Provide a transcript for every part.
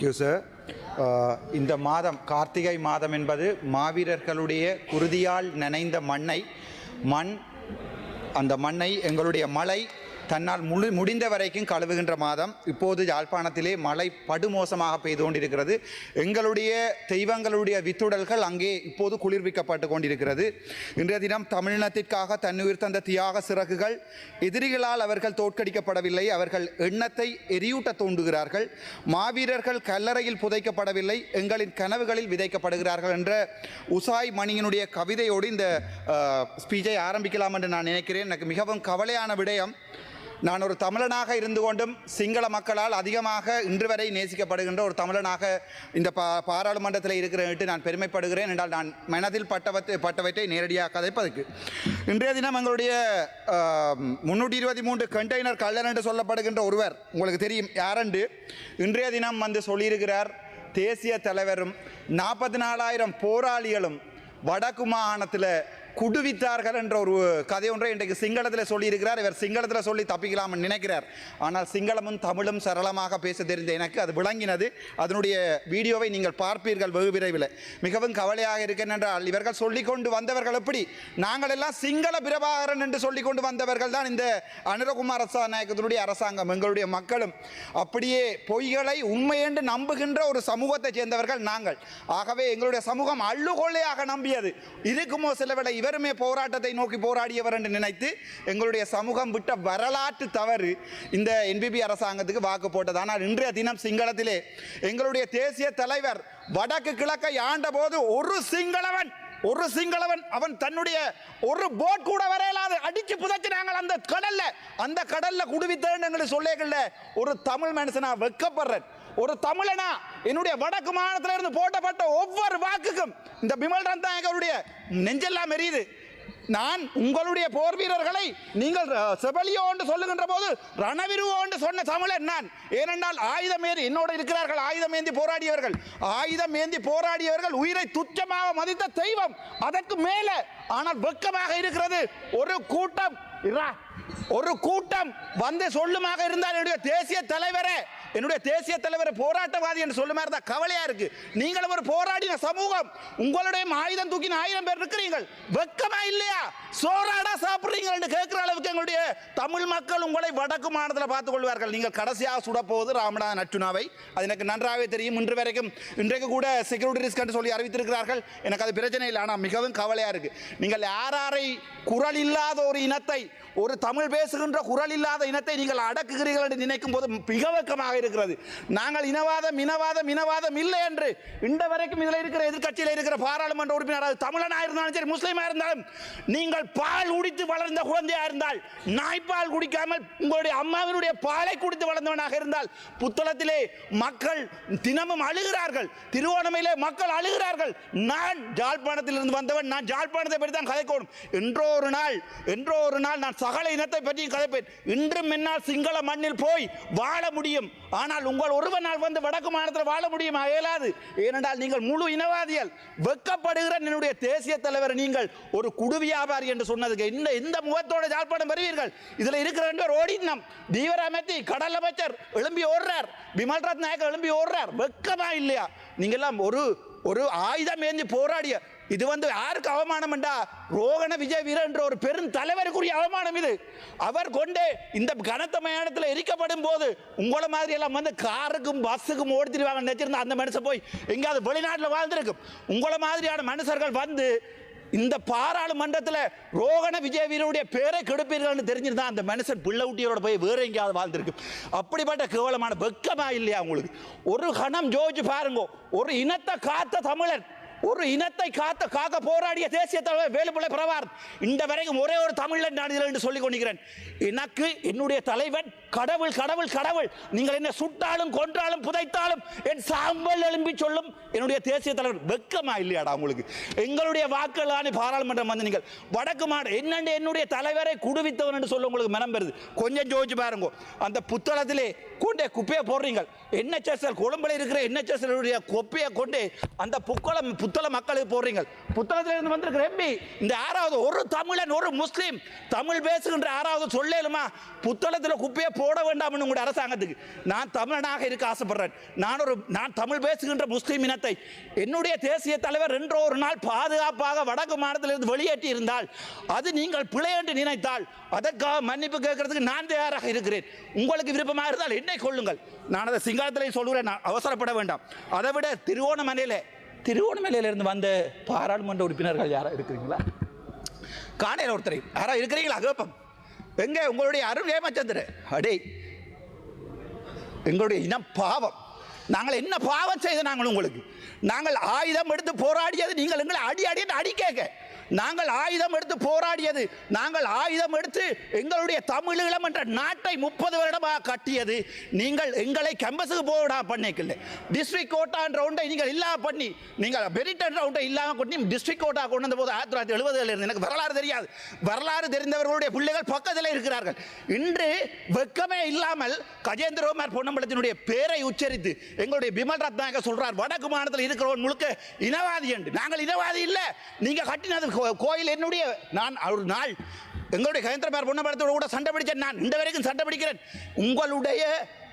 Thank you sir. இந்த மாதம் கார்த்திகை மாதம் என்பது மாவீரர்களுடைய குருதியால் நனைந்த அந்த மண்ணை எங்களுடைய மழை தன்னால் முடிந்த வரைக்கும் கழுவுகின்ற மாதம். இப்போது யாழ்ப்பாணத்திலே மழை படுமோசமாக பெய்து கொண்டிருக்கிறது. எங்களுடைய தெய்வங்களுடைய வித்துடல்கள் அங்கே இப்போது குளிர்விக்கப்பட்டு கொண்டிருக்கிறது. இன்றைய தினம் தமிழினத்திற்காக தன்னுயிர் தந்த தியாக சிறகுகள் எதிரிகளால் அவர்கள் தோற்கடிக்கப்படவில்லை. அவர்கள் எண்ணத்தை எரியூட்ட தூண்டுகிறார்கள். மாவீரர்கள் கல்லறையில் புதைக்கப்படவில்லை, எங்களின் கனவுகளில் விதைக்கப்படுகிறார்கள் என்ற உசாய் மணியினுடைய கவிதையோடு இந்த ஸ்பீச்சை ஆரம்பிக்கலாம் என்று நான் நினைக்கிறேன். எனக்கு மிகவும் கவலையான விடயம், நான் ஒரு தமிழனாக இருந்து கொண்டும் சிங்கள மக்களால் அதிகமாக இன்று வரை நேசிக்கப்படுகின்ற ஒரு தமிழனாக இந்த பாராளுமன்றத்தில் இருக்கிறேன் நான் பெருமைப்படுகிறேன். என்றால் நான் மனதில் பட்டவற்றை நேரடியாக கதைப்பதற்கு இன்றைய தினம் எங்களுடைய 323 கண்டெய்னர் கள்ளன் என்று சொல்லப்படுகின்ற ஒருவர், உங்களுக்கு தெரியும் யாரென்று, இன்றைய தினம் வந்து சொல்லியிருக்கிறார். தேசிய தலைவரும் 44,000 போராளிகளும் வடக்கு மாகாணத்தில் குடுவித்தார்கள் என்ற ஒரு கதை ஒன்றை இன்றைக்கு சிங்களத்தில் சொல்லியிருக்கிறார். இவர் சிங்களத்தில் சொல்லி தப்பிக்கலாம்னு நினைக்கிறார். ஆனால் சிங்களமும் தமிழும் சரளமாக பேச தெரிந்த எனக்கு அது விளங்கினது. அதனுடைய வீடியோவை நீங்கள் பார்ப்பீர்கள் வெகு விரைவில். மிகவும் கவலையாக இருக்கின்றால் இவர்கள் சொல்லிக்கொண்டு வந்தவர்கள் எப்படி, நாங்கள் எல்லாம் சிங்கள பிரபாகரன் என்று சொல்லிக்கொண்டு வந்தவர்கள் தான் இந்த அனுரகுமார் நாயக்கத்தினுடைய அரசாங்கம். எங்களுடைய மக்களும் அப்படியே பொய்களை உண்மை என்று நம்புகின்ற ஒரு சமூகத்தை சேர்ந்தவர்கள் நாங்கள். ஆகவே எங்களுடைய சமூகம் அள்ளுகொள்ளையாக நம்பியது. இருக்குமோ சிலவேளை இவருமே போராட்டத்தை நோக்கி போராடியவர் என்று நினைத்து எங்களுடைய சமூகம் விட்ட வரலாற்று தவறு இந்த என்பிபி அரசாங்கத்துக்கு வாக்கு போட்டது. ஆனால் இன்றைய தினம் சிங்களத்திலே எங்களுடைய தேசிய தலைவர் வடக்கு கிழக்கை ஆண்ட போது ஒரு சிங்களவன் அவன் தன்னுடைய ஒரு போட் கூட வரையலாது அடிச்சு புதைச்சினாங்க அந்த கடல்ல குடுவித்தேன்னு சொல்லேகள்ல ஒரு தமிழ் மனுஷனா வெக்கப்படுறேன். ஒரு தமிழனா என்னுடைய வடக்கு மாநிலத்தில் இருந்து போட்டப்பட்ட ஒவ்வொரு வாக்குக்கும் இந்த பிமல் ரந்தாயகருடைய நெஞ்செல்லாம் எரியுது. நான் உங்களுடைய போர் வீரர்களை நீங்கள் செபலியோ என்று சொல்லுகின்ற போது ரணவிருவோ என்று சொன்ன தமிழன் நான். ஏனென்றால் ஆயுதம் ஏந்தி என்னோடு இருக்கிறார்கள், ஆயுதம் ஏந்தி போராடியவர்கள் உயிரை துச்சமாக மதித்த தெய்வம். அதற்கு மேலே ஆனால் வெக்கமாக இருக்கிறது ஒரு கூட்டம் வந்து சொல்லுமாக இருந்தால் என்னுடைய தேசிய தலைவரை போராட்டவாதி என்று சொல்லுமா இருந்தா கவலையா இருக்கு. நீங்களும் ஒரு போராடின சமூகம், உங்களுடைய ஆயுதம் தூக்கின 1000 பேர் இருக்கிறீர்கள், வெக்கமா இல்லையா? சோறாடா சாப்பிடுறீங்க என்று கேட்கிற அளவுக்கு எங்களுடைய தமிழ் மக்கள் உங்களை வடக்கு மாநிலத்தில் பார்த்துக் கொள்வார்கள். நீங்கள் கடைசியாக சுடப்போவது ராமநாதன் அர்ச்சுனாவை, அது எனக்கு நன்றாகவே தெரியும். இன்றைக்கு கூட செக்யூரிட்டி ரிஸ்க் என்று சொல்லி அறிவித்திருக்கிறார்கள். எனக்கு அது பிரச்சனை இல்லை. ஆனால் மிகவும் கவலையா இருக்கு. நீங்கள் யாரை குரல் இல்லாத ஒரு இனத்தை, ஒரு தமிழ் பேசுகின்ற குரல் இல்லாத இனத்தை நீங்கள் அடக்குகிறீர்கள் என்று நினைக்கும் போது மிக வெக்கமாக இருக்கிறது. நாங்கள் இனவாதம் இல்லை என்று இன்று வரைக்கும் இதில் இருக்கிற எதிர்கட்சியில் இருக்கிற பாராளுமன்ற உறுப்பினர் தமிழனாக இருந்தாலும் சரி, முஸ்லீமாக இருந்தாலும், நீங்கள் பால் குடித்து வளர்ந்த குழந்தையாக இருந்தால், நாய்ப்பால் குடிக்காமல் உங்களுடைய அம்மாவினுடைய பாலை குடித்து வளர்ந்தவனாக இருந்தால், புத்தளத்திலே மக்கள் தினமும் அழுகிறார்கள், திருவோணமையிலே மக்கள் அழுகிறார்கள். நான் ஜாழ்ப்பாணத்தில் இருந்து வந்தவன், நான் ஜாழ்ப்பாணத்தை பற்றி தான் கதைக்கணும். என்றோ ஒரு நாள் நான் சகல இனத்தை பற்றி கதைப்பேன். இன்றும் என்னால் சிங்கள மண்ணில் போய் வாழ முடியும். ஆனால் உங்கள் ஒருவனால் வந்து வடக்கு மாநிலத்தில் வாழ முடியுமா? இயலாது. ஏனென்றால் நீங்கள் முழு இனவாதிகள். வெட்கப்படுகிற என்னுடைய தேசிய தலைவர் நீங்கள் ஒரு குடு வியாபாரி என்று சொன்னதுக்கு இந்த முகத்தோட ஜாழ்ப்பாணம் பெறுவீர்கள். இதில் இருக்கிற 2 பேர் ஓடினம். தீவிர அமைதி கடல் அமைச்சர் எழும்பி ஓடுறார், பிமல் ரத்நாயக்க எழும்பி ஓடுறார். வெட்கமா இல்லையா? நீங்கள் எல்லாம் ஒரு ஆயுதம் ஏந்தி போராடிய இது வந்து யாருக்கு அவமானம் என்றா, ரோகண விஜய் வீர என்ற ஒரு பெரும் தலைவருக்குரிய அவமானம் இது. அவர் கொண்டே இந்த கனத்த மயானத்தில் எரிக்கப்படும் போது உங்களை மாதிரி எல்லாம் வந்து காருக்கும் பஸ்ஸுக்கும் ஓடித்திருவாங்க நினைச்சிருந்தா அந்த மனுஷன் போய் எங்கேயாவது வெளிநாட்டில் வாழ்ந்திருக்கும். உங்களை மாதிரியான மனுஷர்கள் வந்து இந்த பாராளுமன்றத்தில் ரோகண விஜய் வீரருடைய பேரை கெடுப்பீர்கள் தெரிஞ்சிருந்தா அந்த மனுஷன் பிள்ளை ஊட்டியோட போய் வேற எங்கேயாவது வாழ்ந்திருக்கும். அப்படிப்பட்ட கேவலமான வெக்கமா இல்லையா உங்களுக்கு? ஒரு கணம் ஜோதிச்சு பாருங்க. ஒரு இனத்தை காத்த தமிழன், ஒரு இனத்தை காக்க போராடிய தேசிய தலைவர் வேலுப்பிள்ளை பிரபாகரன் இந்த வரைக்கும் ஒரே ஒரு தமிழன் நான் இதில் என்று சொல்லிக் கொண்டிருக்கிறேன். எனக்கு என்னுடைய தலைவன் கடவுள். நீங்கள் என்ன சுட்டாலும் கொன்றாலும் புதைத்தாலும் என் சாம்பல் எழும்பி சொல்லும் என்னுடைய தேசிய தலைவர். வெக்கமா இல்லையாடா உங்களுக்கு? எங்களுடைய வாக்குகளான பாராளுமன்றம் வந்து நீங்கள் வடக்கு என்னுடைய தலைவரை குடுவித்தவன் என்று சொல்ல உங்களுக்கு மனம் பெறுது. கொஞ்சம் ஜோதிச்சு பாருங்க. அந்த புத்தளத்திலே கொண்டே குப்பையை போடுறீங்க. NHS கொழும்புல இருக்கிற NHS குப்பையை கொண்டு அந்த புத்தள மக்களுக்கு போடுறீங்க. புத்தகத்தில் இருந்து வந்திருக்கிற எம்பி இந்த யாராவது ஒரு தமிழன் ஒரு முஸ்லீம் தமிழ் பேசுகின்ற யாராவது சொல்லேலுமா புத்தளத்தில் குப்பையை போட வேண்டாம்னு உங்களுடைய அரசாங்கத்துக்கு? நான் தமிழனாக இருக்க ஆசைப்படுறேன். நான் தமிழ் பேசுகின்ற முஸ்லீம் இனத்தை என்னுடைய தேசிய தலைவர் என்ற ஒரு நாள் பாதுகாப்பாக வடக்கு மாநிலத்திலிருந்து வெளியேற்றி இருந்தால் அது நீங்கள் பிழை என்று நினைத்தால் அதற்காக மன்னிப்பு கேட்கறதுக்கு நான் தயாராக இருக்கிறேன். உங்களுக்கு விருப்பமாக இருந்தால் என்னை கொள்ளுங்கள். நான் அதை சிங்களத்திலே சொல்கிறேன், நான் அவசரப்பட வேண்டாம். அதை விட திருவோணமலையிலிருந்து வந்த பாராளுமன்ற உறுப்பினர்கள் யாராவது இருக்கிறீங்களா? காணையில் ஒருத்தரை யாராவது இருக்கிறீங்களா? கேட்போம். எங்கே உங்களுடைய அருண் ஏமச்சந்திரன்? அடே, எங்களுடைய இனம் பாவம். நாங்கள் என்ன பாவம் செய்த நாங்கள் உங்களுக்கு? நாங்கள் ஆயுதம் எடுத்து போராடியது நீங்கள் எங்களை அடி கேட்க. நாங்கள் ஆயுதம் எடுத்து போராடியது, நாங்கள் ஆயுதம் எடுத்து எங்களுடைய தமிழீழம் என்ற நாட்டை 30 வருடமாக கட்டியது நீங்கள் எங்களை கேம்பஸுக்கு போடா பண்ணிக்கல. டிஸ்ட்ரிக்ட் கோட்டா என்ற ஒன்றை நீங்கள் இல்லாம பண்ணி, நீங்கள் மெரிட் என்ற ஒன்றை இல்லாமல் கொண்டு டிஸ்ட்ரிக்ட் கோட்டா கொண்டு வந்த போது 1970 இருந்து எனக்கு வரலாறு தெரியாது. வரலாறு தெரிந்தவர்களுடைய பிள்ளைகள் பக்கத்தில் இருக்கிறார்கள். இன்று வெக்கமே இல்லாமல் கஜேந்திரகுமார் பொன்னம்பலத்தினுடைய பேரை உச்சரித்து எங்களுடைய பிமல் ரத்நாயக சொல்றார் வடக்கு மாநிலத்தில் இருக்கிறவன் முழுக்க இனவாதி என்று. நாங்கள் இனவாதி இல்லை. நீங்க கட்டினது கோயில் என்னுடைய. நான் ஒரு நாள் எங்களுடைய கஜேந்திரகுமார் பொன்னம்பலத்தோடு கூட சண்டை பிடிச்சேன். நான் இந்த வரைக்கும் சண்டை பிடிக்கிறேன்.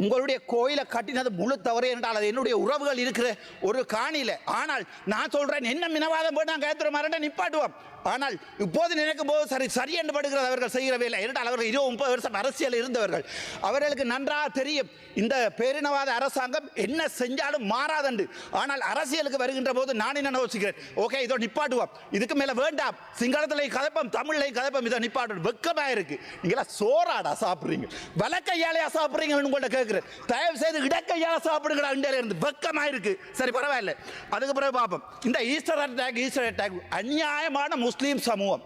உங்களுடைய கோயிலை கட்டினது முழு தவறு என்றால் அது என்னுடைய உறவுகள் இருக்கிற ஒரு காணியில். ஆனால் நான் சொல்றேன், என்ன மினவாதம் போட்டு நான் கஜேந்திரகுமார் நிப்பாட்டுவோம். ஆனால் இப்போது நினைக்கும் போது சரி என்று படுகிறது அவர்கள் செய்கிற வேலை. என்றால் அவர்கள் 20-30 வருஷம் அரசியல் இருந்தவர்கள். அவர்களுக்கு நன்றாக தெரியும் இந்த பேரினவாத அரசாங்கம் என்ன செஞ்சாலும் மாறாதண்டு. ஆனால் அரசியலுக்கு வருகின்ற போது நான் என்ன யோசிக்கிறேன், ஓகே இதோ நிப்பாட்டுவோம், இதுக்கு மேலே வேண்டாம், சிங்களத்திலே கதைப்போம், தமிழிலே கதைப்போம், இதை நிப்பாட்டு. வெக்கமாக இருக்கு. நீங்களா சோறாடா சாப்பிட்றீங்க, வலக்கையாலையா சாப்பிட்றீங்கன்னு உங்கள்கிட்ட கேட்குறேன். தயவு செய்து இடக்கையால சாப்பிடுங்களா இந்தியாவில இருந்து. வெக்கமாக இருக்கு. சரி பரவாயில்ல, அதுக்கு பிறகு பார்ப்போம். இந்த ஈஸ்டர் அட்டாக் அநியாயமான முஸ்லீம் சமூகம்.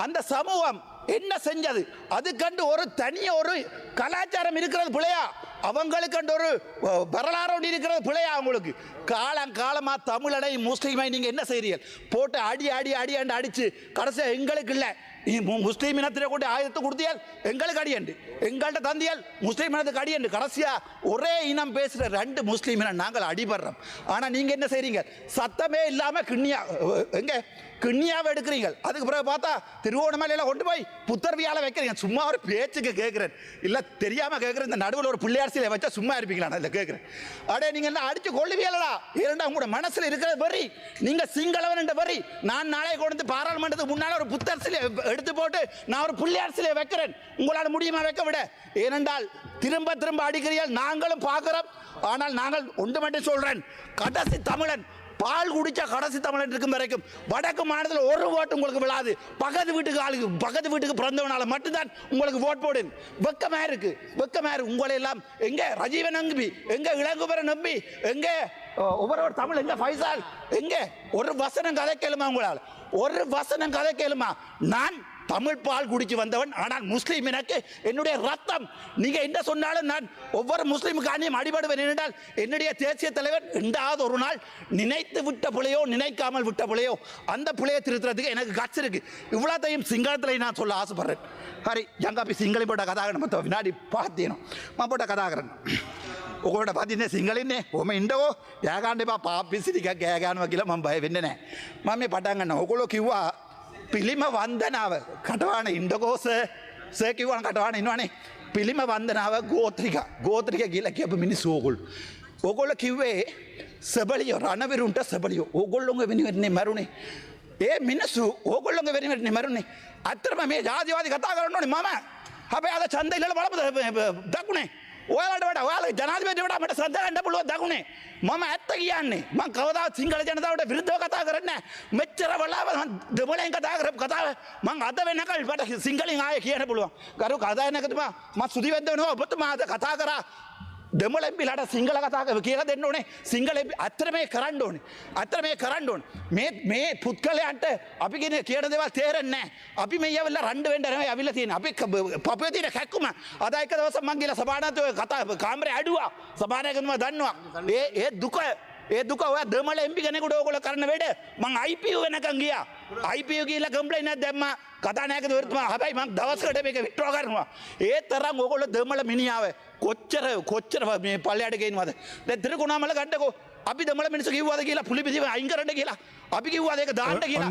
அந்த சமூகம் என்ன செஞ்சது? அது கண்டு ஒரு தனிய ஒரு கலாச்சாரம் இருக்கிறது பிள்ளையா? அவங்களுக்கு கண்டு ஒரு வரலாறு இருக்கிறது பிள்ளையா? அவங்களுக்கு காலமா தமிழனை முஸ்லீமை நீங்க என்ன செய்றீர்கள்? போட்டு அடிச்சு கடைசியாக எங்களுக்கு இல்லை முஸ்லீம் இனத்திலே கொண்டு ஆயுதத்தை கொடுத்தியால் எங்களுக்கு அடியண்டு, எங்கள்கிட்ட தந்தியால் முஸ்லீம் இனத்துக்கு அடியண்டு. கடைசியா ஒரே இனம் பேசுகிற 2 முஸ்லீம் இனம் நாங்கள் அடிபடுறோம். ஆனால் நீங்கள் என்ன செய்றீங்க? சத்தமே இல்லாமல் கிண்ணியாவை எடுக்கிறீங்க. அதுக்கு பிறகு பார்த்தா திருவோணமலையில் கொண்டு போய் புத்தர்வியால் வைக்கிறீங்க. சும்மா ஒரு பேச்சுக்கு கேட்குறேன், இல்லை தெரியாமல் கேட்குறேன். இந்த நடுவில் ஒரு பிள்ளையார் சிலை வச்சா சும்மா இருப்பீங்களா? நான் இதில் கேட்குறேன். அடே நீங்கள் என்ன அடிச்சு கொள்ளுவீங்களா? ஏன்னா உங்களோட மனசில் இருக்கிற வரி நீங்கள் சிங்களவன் என்ற வரி. நான் நாளை கொண்டு பாராளுமன்றத்துக்கு முன்னால் ஒரு புத்தர் சிலை எடுத்து போட்டு நான் ஒரு பிள்ளையார் சிலையை வைக்கிறேன். உங்களால் முடியுமா வைக்க விட? ஏனென்றால் திரும்ப அடிக்கிறீர்கள், நாங்களும் பார்க்கிறோம். ஆனால் நாங்கள் ஒன்று மட்டும் சொல்றேன், கடைசி தமிழன் பால் குடிச்சா கடைசி தமிழன் இருக்கும் வரைக்கும் வடக்கு மாநிலத்தில் ஒரு ஓட்டு உங்களுக்கு விழாது. பக்கத்து வீட்டுக்கு பிறந்தவனால மட்டும்தான் உங்களுக்கு ஓட் போடு. வெக்கமா இருக்கு. உங்களை எல்லாம் எங்க ரஜீவன் நம்பி, எங்க இளங்குமரன் நம்பி, எங்க ஒவ்வொரு தமிழ், எங்க ஃபைசால், எங்க ஒரு வசனம் கதை கேளுமா? உங்களால் ஒரு வசனம் கதை கேளுமா? நான் தமிழ் பால் குடிச்சு வந்தவன். ஆனால் முஸ்லீம் எனக்கு என்னுடைய ரத்தம். நீங்க என்ன சொன்னாலும் நான் ஒவ்வொரு முஸ்லீமுக்கு அணியும் அடிபடுவேன். என்றால் என்னுடைய தேசிய தலைவர் ரெண்டாவது ஒரு நாள் நினைத்து விட்ட பிள்ளையோ நினைக்காமல் விட்ட பிள்ளையோ அந்த பிள்ளையை திருத்துறதுக்கு எனக்கு கட்சி இருக்கு. இவ்வளோத்தையும் சிங்களத்தில் நான் சொல்ல ஆசைப்படுறேன். ஹரி ஜங்காப்பி சிங்களி போட்ட கதாகரன் மற்ற வினாடி பார்த்தேனும் போட்ட கதாகரன் ඔකොට පදින්නේ සිංහලින්නේ ඔම ඉන්නකෝ යෑගන්න එපා පාපිසි ටිකක් ගෑ ගන්නවා කියලා මම බය වෙන්නේ නැහැ. මම මේ පටන් ගන්නවා. ඔයගොල්ලෝ කිව්වා පිළිම වන්දනාව කටවාන ඉන්නකෝ සර් කිව්වා කටවාන ඉන්නවනේ. පිළිම වන්දනාව ගෝත්‍රික කියලා කියපු මිනිස්සු ඕගොල්ලෝ. ඕගොල්ලෝ කිව්වේ සබලියෝ රණවිරුන්ට සබලියෝ. ඕගොල්ලෝගේ වෙනුවෙන්නේ මරුනේ. ඒ මිනිස්සු ඕගොල්ලෝගේ වෙනුවෙන්නේ මරුනේ. අත්‍තරම මේ ජාතිවාදී කතා කරන්න ඕනේ මම. හැබැයි අද ඡන්දය ඉල්ලලා බලමු දකුණේ. ඔයාලට වඩා ඔයාලා ජනාධිපතිට වඩා මට ශ්‍රද්ධා ගන්න පුළුවන් දකුණේ. මම ඇත්ත කියන්නේ. මම කවදාවත් සිංහල ජනතාවට විරුද්ධව කතා කරන්නේ නැහැ. මෙච්චර වෙලාව දෙමළෙන් කතා කරපු කතාව මම අද වෙනකල් මට සිංහලෙන් ආයේ කියන්න පුළුවන්. ගරු කතානායකතුමා මම සුදිවෙද්ද වෙනවා ඔබතුමා අද කතා කරා දෙමළෙන් පිළාට සිංහල කතා කියලා දෙන්න ඕනේ. සිංහලෙන් අතර මේ කරන්න ඕනේ. මේ පුත්කලයන්ට අපි කියන දේවල් තේරෙන්නේ නැහැ. අපි මේ යවිලා රණ්ඩ වෙන්න නෙවෙයි අවිල්ලා තියෙන්නේ. අපි පපුවේ තියෙන කැක්කුම අද එක දවසක් මං ගිහලා සභානායකතුමා කතා කාමරේ ඇඩුවා. සභානායකතුමා දන්නවා. ඒ දුක ඔයා දෙමළ MP කෙනෙකුට ඕගොල්ලෝ කරන වැඩ මං IPU වෙනකන් ගියා. IPU ගිහලා කම්ප්ලේන්ට් එකක් දැම්මා. කතානායකතුමා හැබැයි මං දවසකට මේක විත්ඩ්‍රෝ කරනවා. ඒ තරම් ඕගොල්ලෝ දෙමළ මිනිහාව කොච්චර මේ පල්ලයට ගේනවද? දැන් තිරකුණාමල ගන්නකෝ අපි දමල මිනිස්සු කිව්වද කියලා පුලි පිටිම අයින් කරන්න කියලා. අපි කිව්වද ඒක දාන්න කියලා.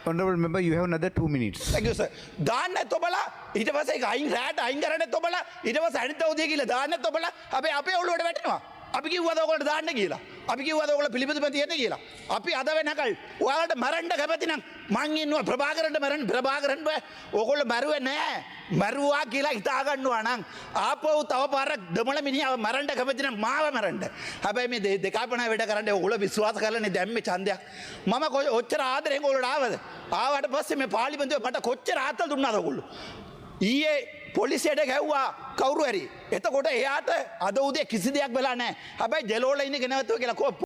Honorable member, you have another 2 minutes. Thank you sir. දාන්න ඔබලා ඊට පස්සේ ඒක අයින් රැට අයින් කරන්නත් ඔබලා ඊට පස්සේ අනිත් උදේ කියලා දාන්නත් ඔබලා අපේ ඔළුවට වැටෙනවා. අපි කිව්වද ඔයගොල්ලෝ දාන්න කියලා. අපි කිව්වද ඔයගොල්ලෝ පිළිපදිම තියෙන්න කියලා. අපි අද වෙනකල් ඔයාලට මරන්න කැමති නම් මං ඉන්නවා ප්‍රභාකරන්ට මරන්න ප්‍රභාකරන් බෑ. ඔයගොල්ලෝ මරුවේ නෑ. මරුවා කියලා හිතා ගන්නවා නම් ආපහු තව පාරක් දමල මිනිහව මරන්න කැමති නම් මාව මරන්න. හැබැයි මේ දෙකාපණ වැඩ කරන්නේ ඔයගොල්ලෝ විශ්වාස කරලානේ දැම්මේ ඡන්දයක්. මම ඔච්චර ආදරෙන් ඔයගොල්ලෝ ආවද? ආවට පස්සේ මේ පාර්ලිමේන්තුවේ මට කොච්චර ආතල් දුන්නාද ඔයගොල්ලෝ? ඊයේ පොලිසියට ගැව්වා කවුරු හරි. එතකොට එයාට අද උදේ කිසි දෙයක් වෙලා නැහැ. හැබැයි ජෙලෝල ඉන්නේ ගෙනවත්ව කියලා